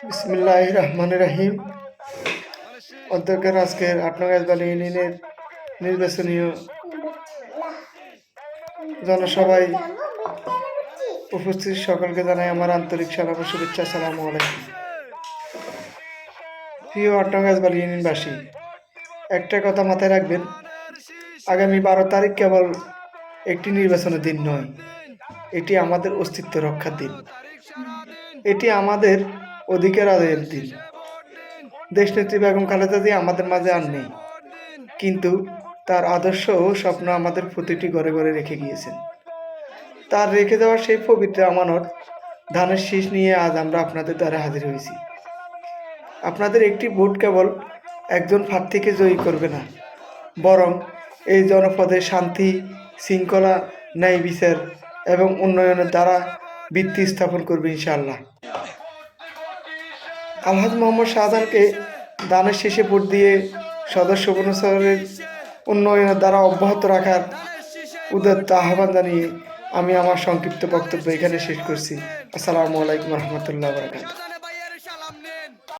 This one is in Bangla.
বিসমিল্লাহির রহমানির রহিম। অধ্যক্ষের আজকের ৮ নং গাছবালি ইউনিয়নের নির্বাচনীয় জনসভায় উপস্থিত সকলকে জানাই আমার আন্তরিক সালাম ও শুভেচ্ছা। আসসালামু আলাইকুম। প্রিয় ৮ নং গাছবালি ইউনিয়নবাসী, একটা কথা মাথায় রাখবেন, আগামী ১২ তারিখ কেবল একটি নির্বাচনের দিন নয়, এটি আমাদের অস্তিত্ব রক্ষার দিন, এটি আমাদের অধিকার আদায়ের দিন। দেশনেত্রী বেগম খালেদা জিয়া আমাদের মাঝে আর নেই, কিন্তু তার আদর্শ ও স্বপ্ন আমাদের প্রতিটি ঘরে ঘরে রেখে গিয়েছেন। তার রেখে দেওয়া সেই পবিত্র আমানত ধানের শীষ নিয়ে আজ আমরা আপনাদের দ্বারা হাজির হয়েছি। আপনাদের একটি ভোট কেবল একজন প্রার্থীকে জয়ী করবে না, বরং এই জনপদে শান্তি, শৃঙ্খলা, ন্যায় বিচার এবং উন্নয়নের দ্বারা ভিত্তি স্থাপন করবে ইনশাআল্লাহ। আলহাজ মোহাম্মদ শাহজাহানকে দানের শেষে ভোট দিয়ে সদস্য উপনগরের উন্নয়নের দ্বারা অব্যাহত রাখার উদাত্ত আহ্বান জানিয়ে আমি আমার সংক্ষিপ্ত বক্তব্য এখানে শেষ করছি। আসসালামু আলাইকুম রহমতুল্লাহ বারাকাতুহু।